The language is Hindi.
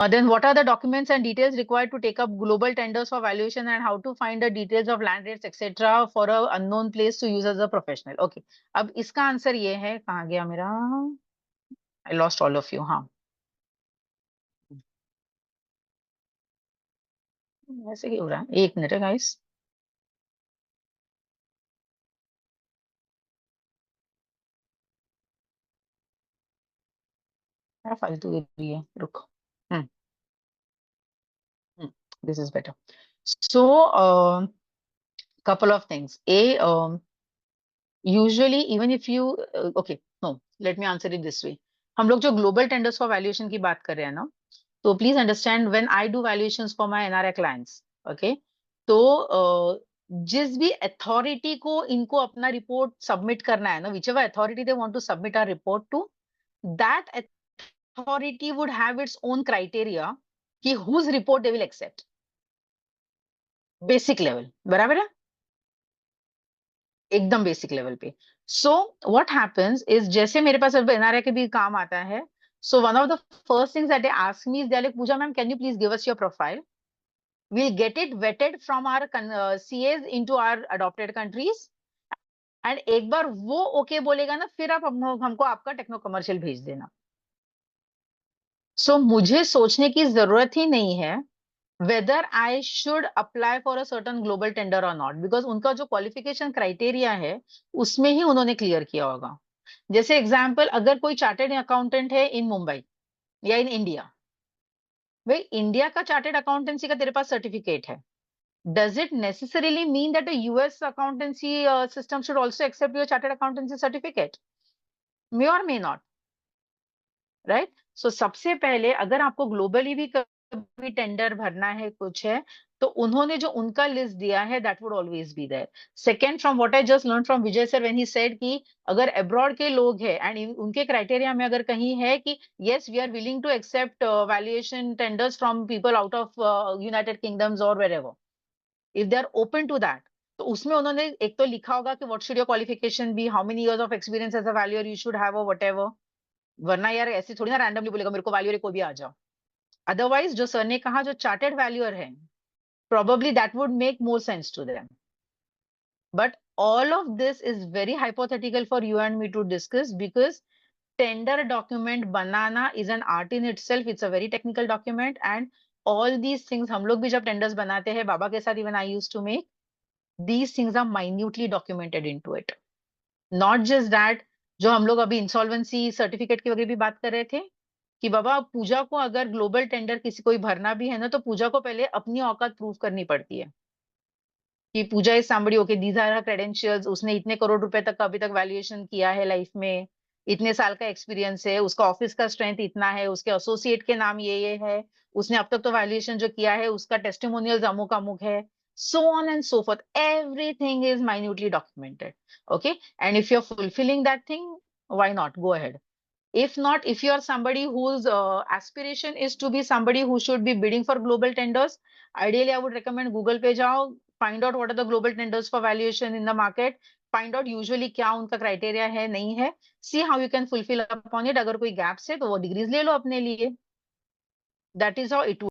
Then what are the documents and details required to take up global tenders for valuation and how to find the details of land rates etc. for a unknown place to use as a professional. Okay, अब इसका आंसर ये है, कहाँ गया मेरा, I lost all of you. हाँ, ऐसे ही हो रहा है, एक मिनट है गाइस। क्या फालतू रही है, रुको। हम्म this is better. So couple of things. Usually even if you okay, no, let me answer it this way. हम लोग जो ग्लोबल टेंडर्स फॉर वैल्यूएशन की बात कर रहे हैं ना, तो please understand when I do valuations for my NRI clients, okay, तो जिस भी अथॉरिटी को इनको अपना रिपोर्ट सबमिट करना है ना, whichever authority they want to submit our report to, that authority would have its own criteria कि whose report they will accept, basic level, बराबर है, एकदम बेसिक लेवल पे। सो व्हाट हैपेंस इज, जैसे मेरे पास अब एनआरआई के भी काम आता है, so one of the first things that they ask me is they like, Puja ma'am can you please give us your profile, we'll get it vetted from our CAs into our adopted countries, and एक बार वो ओके बोलेगा ना, फिर आप हमको आपका टेक्नो कमर्शियल भेज देना। सो मुझे सोचने की जरूरत ही नहीं है whether I should apply for a certain global tender or not, because उनका जो क्वालिफिकेशन क्राइटेरिया है उसमें ही उन्होंने क्लियर किया होगा। जैसे एग्जाम्पल, अगर कोई चार्टर्ड अकाउंटेंट है इन मुंबई या इन इंडिया, भाई इंडिया का चार्टर्ड अकाउंटेंसी का तेरे पास सर्टिफिकेट है, does it necessarily mean that a US accountancy system should also accept your chartered accountancy certificate? May or may not, right? So सबसे पहले अगर आपको ग्लोबली भी कभी टेंडर भरना है, कुछ है, तो उन्होंने जो उनका लिस्ट दिया है that would always be there. Second, from what I just learn from Vijay sir when he said कि अगर अब्रॉड के लोग हैं एंड उनके क्राइटेरिया में अगर कहीं है कि yes we are willing to accept valuation tenders from people out of United Kingdoms or wherever, if they are open to that, तो उसमें उन्होंने एक तो लिखा होगा कि what should your qualification be, how many years of experience as a valuer you should have, और व्हाटएवर। वरना यार ऐसे थोड़ी ना रैंडमली बोलेगा मेरे को वैल्यूअर कोई भी आ जाओ। अदरवाइज जो सर ने कहा जो चार्टर्ड वैल्यूअर है, probably that would make more sense to them. But all of this is very hypothetical for you and me to discuss, because tender document banana is an art in itself. It's a very technical document, and all these things हम लोग भी जब tenders बनाते हैं, बाबा के साथ even I used to make, these things are minutely documented into it. Not just that, जो हम लोग अभी इंसॉल्वेंसी सर्टिफिकेट की वगैरह भी बात कर रहे थे, कि बाबा पूजा को अगर ग्लोबल टेंडर किसी कोई भरना भी है ना, तो पूजा को पहले अपनी औकात प्रूव करनी पड़ती है कि Puja is somebody, okay these are her credentials, उसने इतने करोड़ रुपए तक का अभी तक वैल्यूएशन किया है लाइफ में, इतने साल का एक्सपीरियंस है, उसका ऑफिस का स्ट्रेंथ इतना है, उसके एसोसिएट के नाम ये है, उसने अब तक तो वैल्यूएशन जो किया है उसका टेस्टिमोनियल अमुक अमुक है, so on and so forth, everything is minutely documented, okay, and if you're fulfilling that thing, why not go ahead. If not, if you are somebody whose aspiration is to be somebody who should be bidding for global tenders, ideally I would recommend Google पे जाओ, find out what are the global tenders for valuation in the market, find out usually क्या उनका criteria है नहीं है, see how you can fulfill upon it, अगर कोई gaps है तो वो डिग्रीज ले लो अपने लिए, that is how it